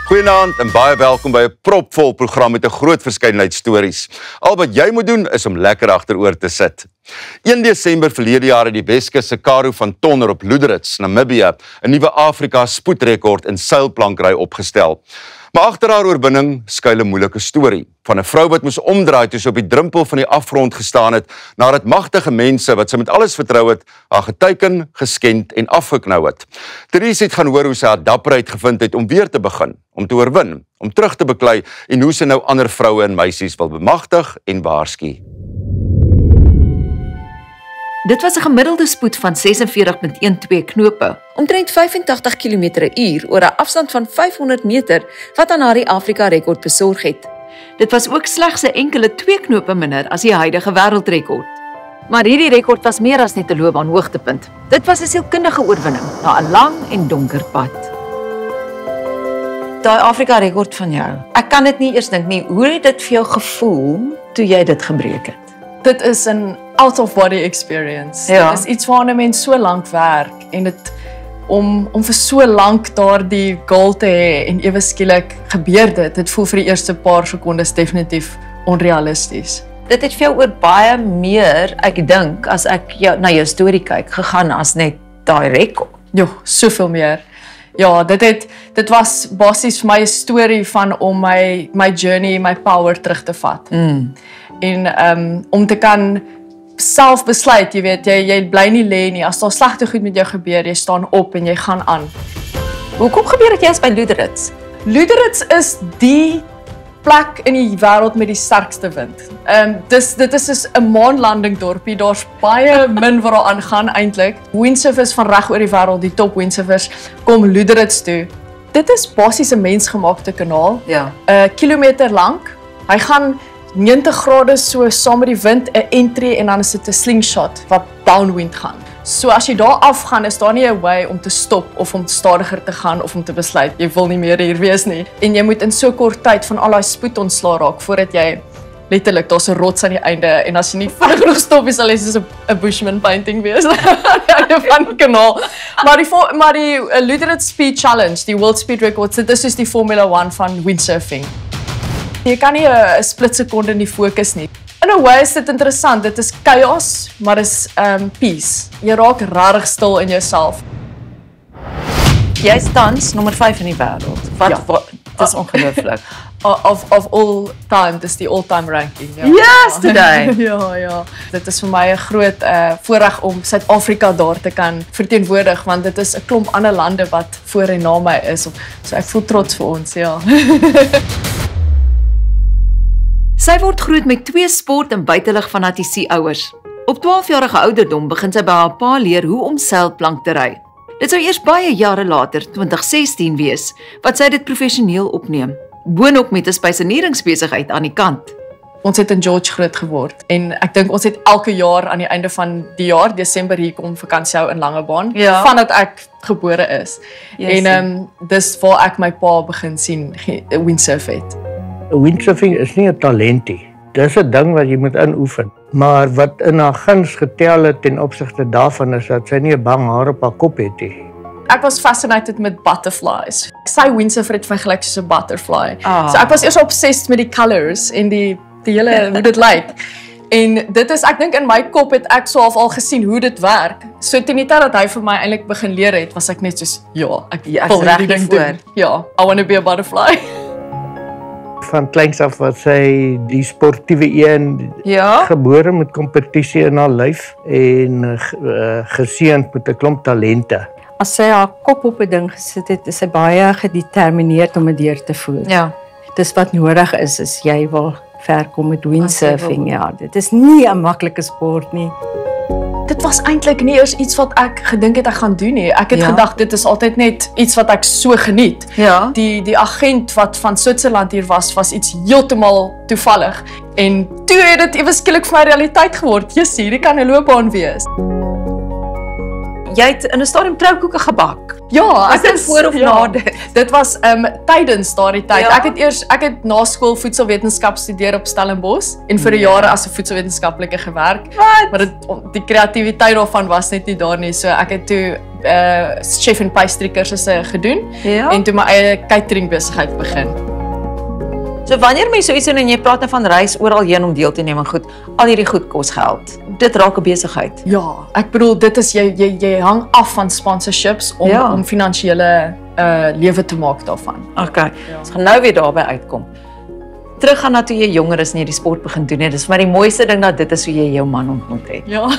Goeienaand en baie welkom by 'n propvol program met 'n groot verskeidenheid stories. Al wat jy moet doen is om lekker agteroor te sit. 1 Desember verlede jaar het die Weskus se Karoo van Tonner op Luderitz, Namibië, 'n nuwe Afrika spoedrekord in seilplankry opgestel. Maar agter haar oorwinning skuil 'n moeilike storie van 'n vrou wat moes omdraai toe sy op die drempel van die afgrond gestaan het nadat magtige mense wat sy met alles vertrou het, haar geteiken, geskend en afgeknou het. Therese het gaan hoor hoe sy haar dapperheid gevind het om weer te begin, om te oorwin, om terug te beklei en hoe sy nou ander vroue en meisies wil bemagtig en waarsku. Dit was 'n gemiddelde spoed van 46.12 knope, omtrent 85 km/h oor 'n afstand van 500 meter wat aan haar die Afrika rekord besorg het. Dit was ook slegs 'n enkele 2 knope minder as die huidige wêreldrekord. Maar hierdie rekord was meer as net 'n loopbaanhoogtepunt. Dit was 'n sielkundige oorwinning na 'n lang en donker pad. Daai Afrika rekord van jou. Ek kan dit nie eers dink nie. Hoe het dit vir jou gevoel toe jy dit gebreek het? Dit is 'n out-of-body experience. Ja. Dit is iets waarna mens so lank werk en dit om vir so lank daardie goal te hê en ewe skielik gebeur dit. Dit voel vir die eerste paar sekondes definitief onrealisties. Dit het vir jou oor baie meer, ek dink, as ek na jou storie kyk, gegaan as net daai rekord. Jo, soveel meer. Ja, dit was basies vir my 'n storie van om my journey, my power terug te vat. En om te kan self besluit, jy weet, jy bly nie lê nie. As daar slegte goed met jou gebeur, jy staan op en jy gaan aan. Hoekom gebeur dit juist by Luderitz? Luderitz is die plek in die wêreld met die sterkste wind. Dit is soos 'n maanlanding dorpie. Daar's baie min wat daar aangaan eintlik. Windsurfers van reg oor die wêreld, die top windsurfers, kom Luderitz toe. Dit is basies 'n mensgemaakte kanaal. Ja. 'n kilometer lank. Hy gaan 90 grade so saam met die wind, 'n entry en dan is dit 'n slingshot wat downwind gaan. So as jy daar afgaan, is daar nie 'n way om te stop of om stadiger te gaan of om te besluit jy wil nie meer hier wees nie. En jy moet in so kort tyd van al daai spoed ontslaa raak voordat jy letterlik daar's 'n rots aan die einde en as jy nie vinnig genoeg stop is, sal jy soos 'n Bushman painting wees aan die einde van die kanaal. Maar die Luderitz Speed Challenge, die World Speed Records, dit is soos die Formula 1 van windsurfing. Jy kan nie 'n split sekonde nie fokus nie. In 'n way is dit interessant. Dit is chaos, maar is peace. Jy raak regtig stil in jouself. Jy is tans nommer 5 in die wêreld. Dit is ongelooflik. Of all time, dis die all-time ranking. Ja. Yesterday. Ja. Dit is vir my 'n groot voorreg om Suid-Afrika daar te kan verteenwoordig, want dit is 'n klomp ander lande wat voor en na my is. So ek voel trots vir ons, ja. Sy word groot met 2 sport- en buitelugfanatiese ouers. Op 12-jarige ouderdom begin sy by haar pa leer hoe om seilplank te ry. Dit sou eers baie jare later, 2016 wees, wat sy dit professioneel opneem. Boonop met 'n spysenieringsbesigheid aan die kant. Ons het in George groot geword en ek dink ons het elke jaar aan die einde van die jaar, Desember, hier kom vakansie hou in Langebaan, vandat ek gebore is. Yes, en dis waar ek my pa begin sien windsurf het. Windsurfing is nie 'n talentie. Dis 'n ding wat jy moet inoefen. Maar wat in haar guns getel het ten opsigte daarvan is dat sy nie 'n bang haar op haar kop het nie. Ek was fascinated met butterflies. Sy windsurfer het vir my gelyk soos 'n butterfly. Ah. So ek was eers obsessed met die colors en die hele hoe dit lyk. En dit is, ek dink in my kop het ek so al gesien hoe dit werk. So teen die tyd dat hy vir my eintlik begin leer het, was ek net soos, ek wil reg hierdie ding voor. doen. Ja, I want to be a butterfly. Van kleins af was sy die sportiewe een, gebore met kompetisie in haar lyf en geseënd met 'n klomp talente. As sy haar kop op 'n ding gesit het, is sy baie gedetermineerd om dit deur te voer. Ja. Dis wat nodig is jy wil ver kom met windsurfing. Ja, dit is nie 'n maklike sport nie. Dit was eintlik nie eers iets wat ek gedink het ek gaan doen nie. Ek het gedag dit is altyd net iets wat ek so geniet. Ja. Die agent wat van Switserland hier was iets heeltemal toevallig. En toe het dit ewe skielik vir my realiteit geword. Hierdie kan 'n loopbaan wees. Jy het in 'n stadium troukoeke gebak. Ja, Is dit voor of na dit? Dit was tydens daardie tyd. Ek het na skool voedselwetenskap studeer op Stellenbosch en vir jare as 'n voedselwetenskaplike gewerk. Maar die kreatiwiteit daarvan was net nie daar nie. So ek het toe chef en pastry kursusse gedoen en toe my eie catering besigheid begin. So wanneer mense so iets doen en jy praat van reis oral heen om deel te neem en goed, al hierdie goed kos geld. Dit raak 'n besigheid. Ja, ek bedoel dit is jy hang af van sponsorships om finansiële lewe te maak daarvan. Okay. Ons gaan nou weer daarby uitkom. Terug gaan na toe jy jonger is en jy die sport begin doen het. Dis vir my die mooiste ding dat dit is hoe jy jou man ontmoet het. Ja.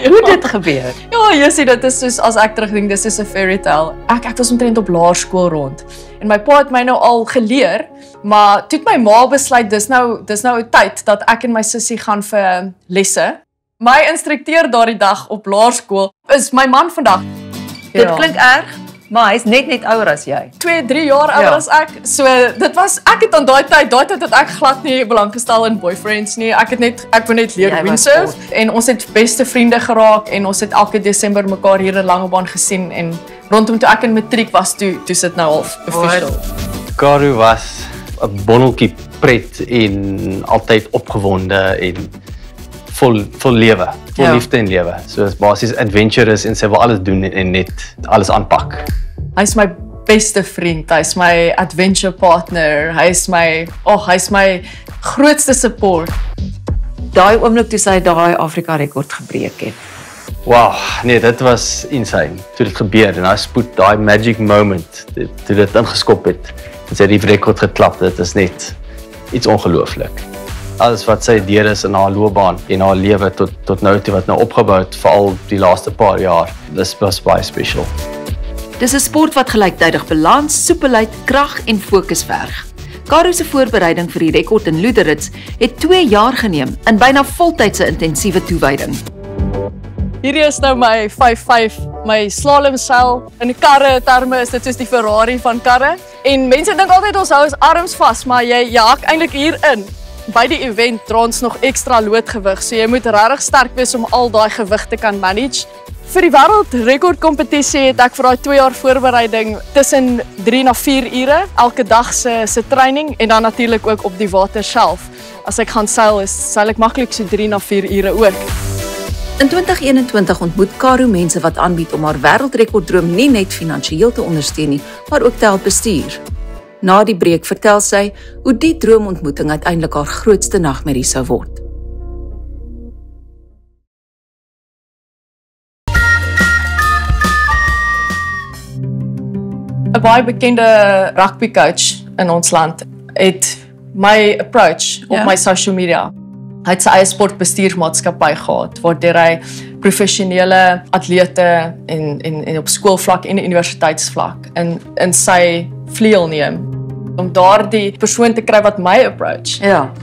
Hoe dit gebeur? Ja, jy sien dit is soos as ek terugdink, dis is 'n fairy tale. Ek was omtrent op laerskool rond. En my pa het my nou al geleer, maar toe het my ma besluit dis nou 'n tyd dat ek en my sussie gaan vir lesse. My instrukteur daardie dag op laerskool is my man vandag. Dit klink erg, maar hy's net ouer as jy. 2-3 jaar ouer as ek. So dit was ek het aan daai tyd het ek glad nie belang gestel in boyfriends nie. Ek wou net leer windsurf en ons het beste vriende geraak en ons het elke Desember mekaar hier in Langebaan gesien en rondom toe ek in matriek was toe sit nou al official. Karoo was 'n bonneltjie pret en altyd opgewonde en vol lewe, vol liefde en lewe. So is basies adventurous en sy wil alles doen en net alles aanpak. Hy's my beste vriend, hy's my adventure partner, hy's my grootste support. Daai oomblik toe sy daai Afrika rekord gebreek het. Wow, nee, dit was insane. Toe dit gebeur en daai spoed, daai magic moment, toe dit ingeskop het. En sy het die rekord geklap, dit is net iets ongelooflik. Alles wat sy deur is in haar loopbaan en haar lewe tot nou toe wat nou opgebou het, veral die laaste paar jaar, dis baie special. Dis 'n sport wat gelyktydig balans, soepelheid, krag en fokus verg. Karoo se voorbereiding vir die rekord in Luderitz het 2 jaar geneem in byna voltydse intensiewe toewyding. Hierdie is nou my 5-5, my slalomseil. In karre terme is dit soos die Ferrari van karre. En mense dink altyd ons hou ons arms vas, maar jy hak eintlik hier in. By die event dra ons nog ekstra loodgewig, so jy moet regtig sterk wees om al daai gewig te kan manage. Vir die wêreldrekord kompetisie het ek vir daai 2 jaar voorbereiding tussen 3 na 4 ure elke dag se training en dan natuurlik ook op die water self. As ek gaan seil ek maklik so 3 na 4 ure ook. In 2021 ontmoet Karoo mense wat aanbied om haar wêreldrekorddroom nie net finansiëel te ondersteun nie, maar ook te help bestuur. Na die breek vertel sy hoe die droomontmoeting uiteindelik haar grootste nagmerrie sou word. 'n baie bekende rugby coach in ons land het my approach op my social media. Hy het sy eie sportbestuursmaatskappy gehad waardeur hy professionele atlete en op skoolvlak en universiteitsvlak in sy vleuel neem. Om daardie persoon te kry wat my approach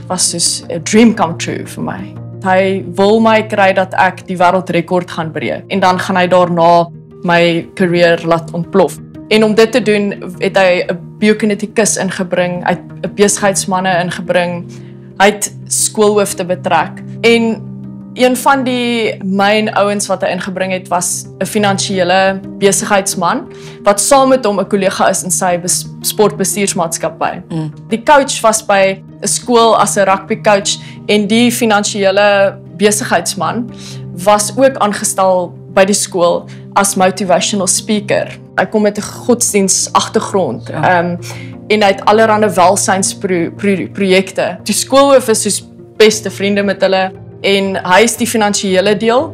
was soos 'n dream come true vir my. Hy wil my kry dat ek die wêreldrekord gaan breek en dan gaan hy daarna my career laat ontplof. En om dit te doen het hy 'n biokinetikus ingebring, hy het 'n besigheidsmanne ingebring, hy het skoolhoofde betrek en een van die main ouens wat hy ingebring het was 'n finansiële besigheidsman wat saam met hom 'n kollega is in sy sportbestuursmaatskappy. Die coach was by 'n skool as 'n rugby coach en die finansiële besigheidsman was ook aangestel by die skool as motivational speaker. Hy kom met 'n godsdiens agtergrond. En hy het allerlei welsynsprojekte. Die skoolhoof is soos beste vriende met hulle en hy is die finansiële deel.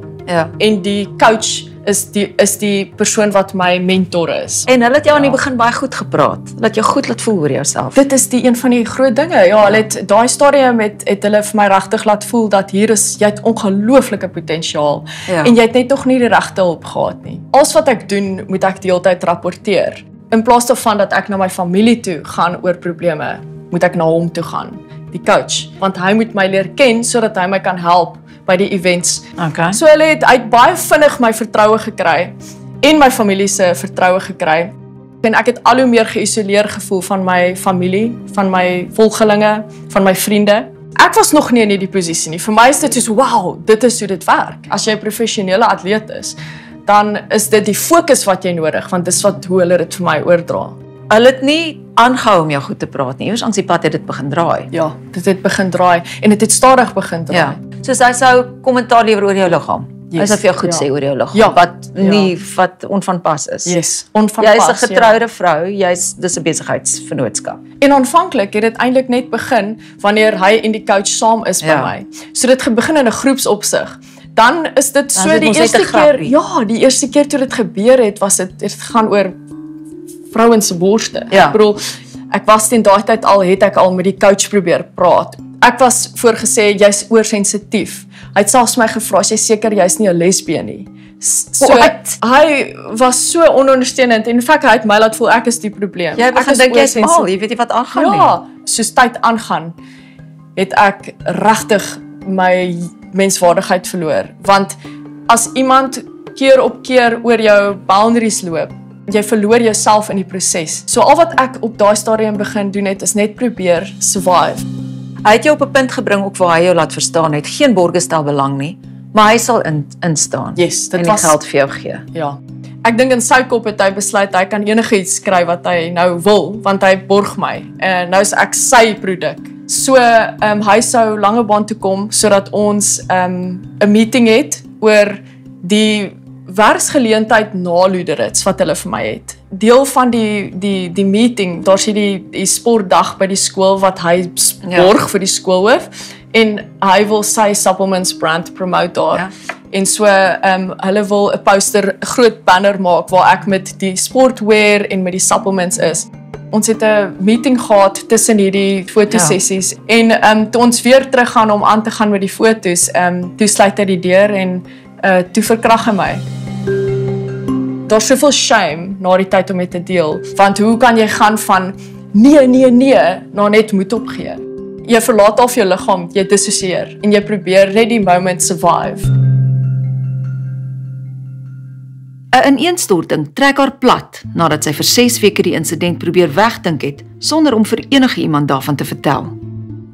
En die coach is die persoon wat my mentor is. En hulle het jou aan die begin baie goed gepraat. Laat jou goed laat voel oor jouself. Dit is een van die groot dinge. Hulle het daai stadium het hulle vir my regtig laat voel dat jy het ongelooflike potensiaal en jy het net nog nie die regte hulp gehad nie. Alles wat ek doen, moet ek die hele tyd rapporteer. In plaas daarvan dat ek na my familie toe gaan oor probleme, moet ek na hom toe gaan, die coach, want hy moet my leer ken sodat hy my kan help by die events. So hy het baie vinnig my vertroue gekry en my familie se vertroue gekry. En ek het al hoe meer geïsoleer gevoel van my familie, van my volgelinge, van my vriende. Ek was nog nie in hierdie posisie nie. Vir my is dit soos, wow, dit is hoe dit werk. As jy 'n professionele atleet is, dan is dit die fokus wat jy nodig, want dis hoe hulle dit vir my oordra. Hulle het nie aangehou om jou goed te praat nie. Eers aan die pad het dit begin draai. Ja, dit het begin draai en dit het stadig begin draai. Ja. Soos hy sou kommentaar lewer oor jou liggaam. Hy sal vir jou goed sê oor jou liggaam, wat onvanpas is. Yes, onvanpas. Jy is 'n getroude vrou, dis 'n besigheidsvennootskap. En aanvanklik het dit eintlik net begin wanneer hy en die coach saam is by my. So dit het begin in 'n groepsopsig. Dan is dit so die eerste keer, die eerste keer toe dit gebeur het, was dit gaan oor vrouens se borste. Ek bedoel, ek was teen daai tyd het ek al met die coach probeer praat. Ek was voorgesê jy's oorsensitief. Hy het selfs my gevra, is jy seker jy's nie 'n lesbien nie? So hy was so onondersteunend en in feite hy het my laat voel ek is die probleem. Jy begin dink jy's mal, jy weet nie wat aangaan nie. Ja, soos tyd aangaan, het ek regtig my menswaardigheid verloor, want as iemand keer op keer oor jou boundaries loop, jy verloor jouself in die proses. So al wat ek op daai stadium begin doen het, is net probeer survive. Hy het jou op 'n punt gebring ook waar hy jou laat verstaan het, geen borge stel belang nie, maar hy sal instaan. Yes, dit en was geld vir jou gee. Ja. Ek dink in sy kop het hy besluit hy kan enigiets kry wat hy nou wil, want hy borg my. En nou is ek sy produk. So hy sou Langebaan toe kom sodat ons 'n meeting het oor die werksgeleentheid na Luderitz wat hulle vir my het. Deel van die meeting, daar sien die sportdag by die skool wat hy borg vir die skoolhoof en hy wil sy supplements brand promote daar. Ja. En so hulle wil 'n poster, 'n groot banner maak waar ek met die sportwear en met die supplements is. Ons het 'n meeting gehad tussen hierdie fotosessies en toe ons weer teruggaan om aan te gaan met die fotos, toe sluit hy die deur en toe verkrag hy my. Daar's soveel shame na die tyd om dit te deel, want hoe kan jy gaan van nee, na net moed opgee? Jy verlaat al jou liggaam, jy dissosieer en jy probeer net die moment survive. 'n Ineenstorting trek haar plat nadat sy vir 6 weke die insident probeer wegdink het sonder om vir enige iemand daarvan te vertel.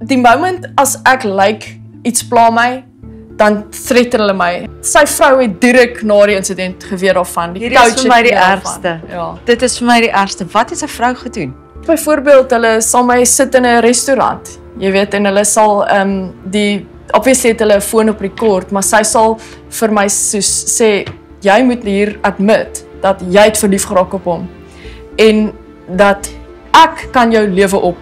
Die moment as ek iets pla my, dan threaten hulle my. Sy vrou het direk na die insident geweet daarvan. Hierdie is vir my die ergste. Ja. Dit is vir my die ergste. Wat het sy vrou gedoen? Byvoorbeeld, hulle sal my sit in 'n restaurant. Jy weet, en hulle sal obviously het hulle 'n foon op rekord, maar sy sal vir my soos sê, jy moet hier admit dat jy het verlief geraak op hom en dat ek kan jou lewe op.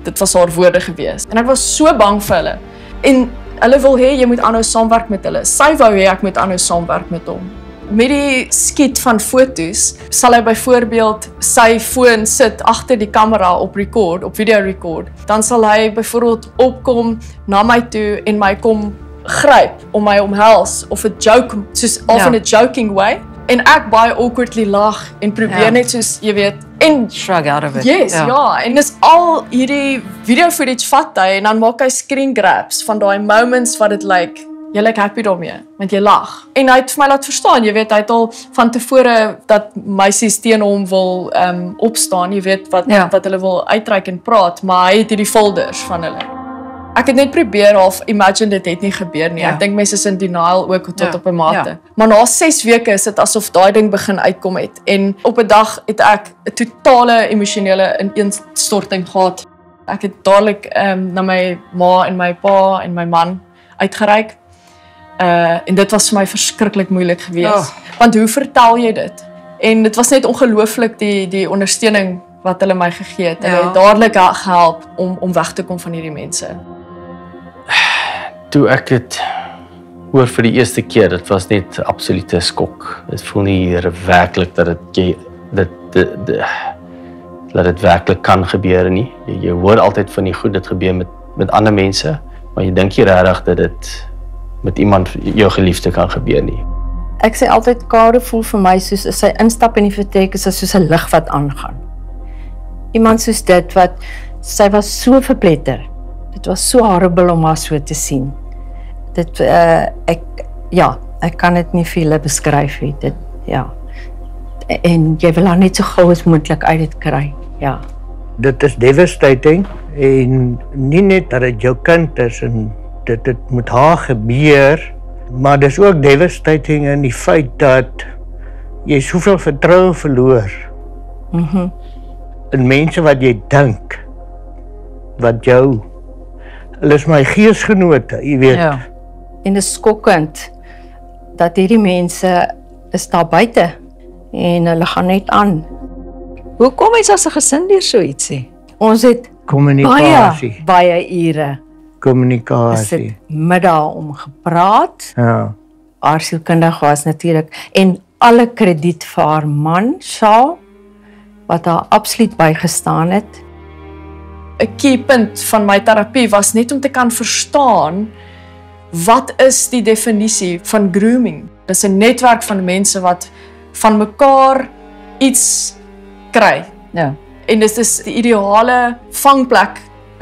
Dit was haar woorde gewees. En ek was so bang vir hulle. En hulle wil hê jy moet aanhou saamwerk met hulle. Sy wou hê ek moet aanhou saamwerk met hom. Met die skiet van fotos sal hy byvoorbeeld sy foon sit agter die kamera op video record. Dan sal hy byvoorbeeld opkom na my toe en my kom gryp om my omhels of 'n joke soos of in a joking way en ek baie awkwardly lag en probeer net soos jy weet en shrug out of it. Yes, en dis al hierdie video footage vat hy en dan maak hy screen grabs van daai moments wat dit jy happy daarmee want jy lag. En hy het vir my laat verstaan, jy weet hy het al van tevore dat meisies teen hom wil opstaan, jy weet wat hulle wil uitreik en praat, maar hy het hierdie folders van hulle. Ek het net probeer imagine dit het nie gebeur nie. Ek dink mense is in denial ook tot op 'n mate. Ja. Maar na 6 weke is dit asof daai ding begin uitkom het. En op 'n dag het ek 'n totale emosionele ineenstorting gehad. Ek het dadelik na my ma en my pa en my man uitgereik. En dit was vir my verskriklik moeilik geweest. Want hoe vertel jy dit? En dit was net ongelooflik die ondersteuning wat hulle my gegee het. Hulle het dadelik gehelp om weg te kom van hierdie mense. Toe ek het hoor vir die eerste keer, dit was net absolute skok. Dit voel nie werklik dat dit werklik kan gebeur nie. Jy hoor altyd van die goed dit gebeur met ander mense, maar jy dink nie regtig dat dit met iemand jou geliefde kan gebeur nie. Ek sê altyd Kare voel vir my soos as sy instap in die vertrek is soos 'n lig wat aangaan. Iemand soos dit sy was so verpletter. Dit was so horrible om haar so te sien. Dit ek kan dit nie vir julle beskryf nie. En jy wil haar net so gou as moontlik uit dit kry. Ja. Dit is devastating en nie net dat dit jou kind is en dit met haar gebeur Maar dis ook devastating in die feit dat jy soveel vertroue verloor in mense wat jy dink, wat jou, hulle is my geesgenote, jy weet. Ja. En dit is skokkend dat hierdie mense is daar buite en hulle gaan net aan. Hoe kom mens as 'n gesin deur so ietsie? Ons het Kommunikasie. baie ure. Ons Kommunikasie. het middag om gepraat. Ja. Haar sielkundige was natuurlik en alle krediet vir haar man, Shaw, wat haar absoluut bygestaan het. 'n Key punt van my terapie was net om te kan verstaan wat is die definisie van grooming. Dis 'n netwerk van mense wat van mekaar iets kry. Ja. En dis is die ideale vangplek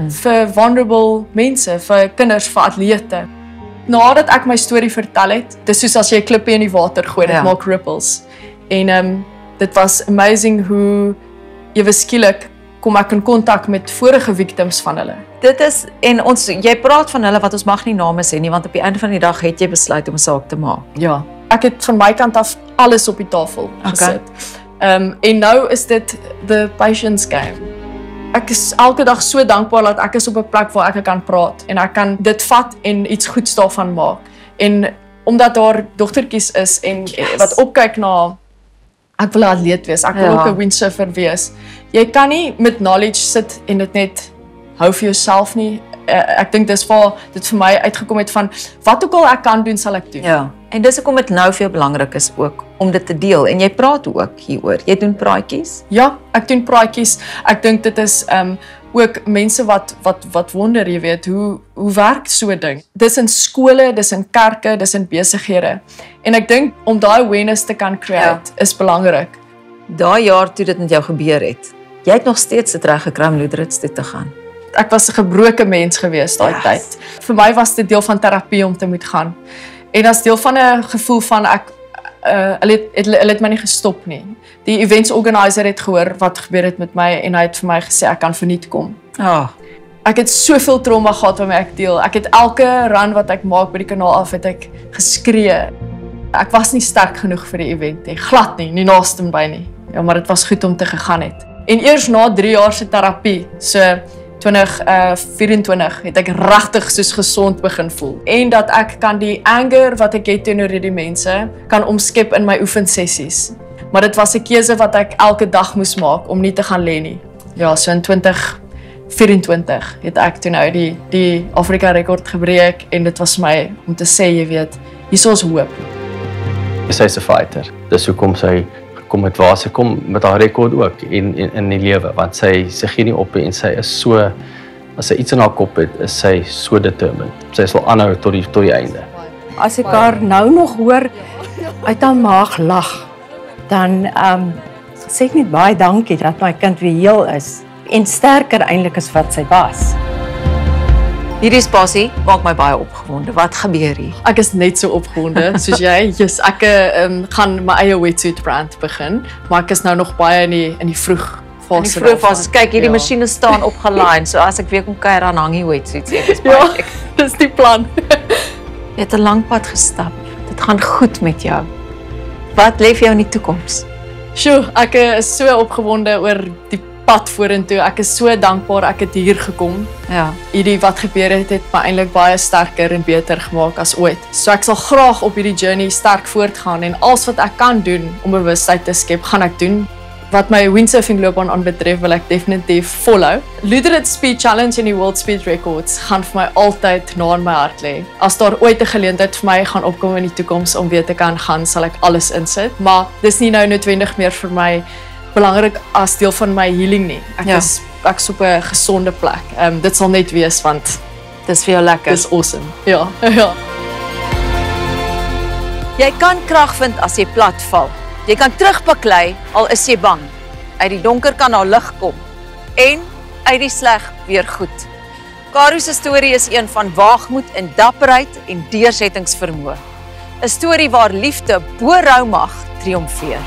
vir vulnerable mense, vir kinders, vir atlete. Nadat ek my storie vertel het, dis soos as jy 'n klippie in die water gooi, dit maak ripples. En dit was amazing hoe ewe skielik kom ek in kontak met vorige victims van hulle. Dit is, en jy praat van hulle wat ons mag nie name sê nie, want op die einde van die dag het jy besluit om 'n saak te maak. Ja. Ek het van my kant af alles op die tafel gesit. En nou is dit the patience game. Ek is elke dag so dankbaar dat ek is op 'n plek waar ek kan praat en ek kan dit vat en iets goeds daarvan maak. En omdat daar dogtertjies is en wat opkyk na ek wil 'n atleet wees, ek wil ook 'n windsurfer wees. Jy kan nie met knowledge sit en dit net hou vir jouself nie. Ek dink dis waar dit vir my uitgekom het van wat ook al ek kan doen, sal ek doen. Ja. En dis hoekom dit nou veel belangrik is ook om dit te deel. En jy praat ook hieroor. Jy doen praatjies? Ja, ek doen praatjies. Ek dink dit is ook mense wat wonder, jy weet, hoe werk so 'n ding. Dis in skole, dis in kerke, dis in besighede. En ek dink om daai awareness te kan create is belangrik. Daai jaar toe dit met jou gebeur het, jy het nog steeds dit reg gekry om Luderitz toe te gaan. Ek was 'n gebroke mens gewees daai tyd. Vir my was dit deel van terapie om te moet gaan. En as deel van 'n gevoel van hulle het my nie gestop nie. Die events organizer het gehoor wat gebeur het met my en hy het vir my gesê ek kan verniet kom. Ek het soveel trauma gehad waarmee ek deel. Ek het elke run wat ek maak by die kanaal af het ek geskree. Ek was nie sterk genoeg vir die event nie, glad nie naaste by nie. Ja, maar dit was goed om te gegaan het. En eers na 3 jaar se terapie, so 2024 het ek regtig soos gesond begin voel. En dat ek kan die anger wat ek het teenoor hierdie mense kan omskep in my oefensessies. Maar dit was 'n keuse wat ek elke dag moes maak om nie te gaan lê nie. Ja, so in 2024 het ek toe nou die Afrika rekord gebreek en dit was vir my om te sê, jy weet, hier is hoop. Sy's 'n fighter. Dis hoekom sy kom met waar sy kom met haar rekord ook in die lewe, want sy gee nie op en sy is so, as sy iets in haar kop het, is sy so determined. Sy sal aanhou tot die einde. As ek haar nou nog hoor uit haar maag lag, dan sê ek net baie dankie dat my kind weer heel is en sterker eintlik as wat sy was. Hierdie spasie maak my baie opgewonde. Wat gebeur hier? Ek is net so opgewonde soos jy. Yes, ek gaan my eie wetsuit brand begin, maar ek is nou nog baie in die vroeg fase. In die vroeg fase. Kyk, hierdie masjiene staan opgelyn, so as ek weer kom kuier dan hang die wetsuits. Ja, dis die plan. Jy het 'n lang pad gestap. Dit gaan goed met jou. Wat lê vir jou in die toekoms? Sjoe, ek is so opgewonde oor die pad vorentoe. Ek is so dankbaar ek het hier gekom. Ja. Hierdie wat gebeur het my eintlik baie sterker en beter gemaak as ooit. So ek sal graag op hierdie journey sterk voortgaan en alles wat ek kan doen om bewustheid te skep, gaan ek doen. Wat my windsurfing loopbaan aanbetref, wil ek definitief volhou. Luderitz Speed Challenge en die World Speed Records gaan vir my altyd na in my hart lê. As daar ooit 'n geleentheid vir my gaan opkom in die toekoms om weer te kan gaan, sal ek alles insit. Maar dis nie nou noodwendig meer vir my belangrik as deel van my healing nie. Ek is op 'n gesonde plek. Dit sal net wees want dis vir jou lekker. Dis awesome. Ja. Ja. Jy kan krag vind as jy plat val. Jy kan terugbaklei al is jy bang. Uit die donker kan daar lig kom en uit die sleg weer goed. Karoo se storie is een van waagmoed en dapperheid en deursettingsvermoë. 'n Storie waar liefde bo rou mag triomfeer.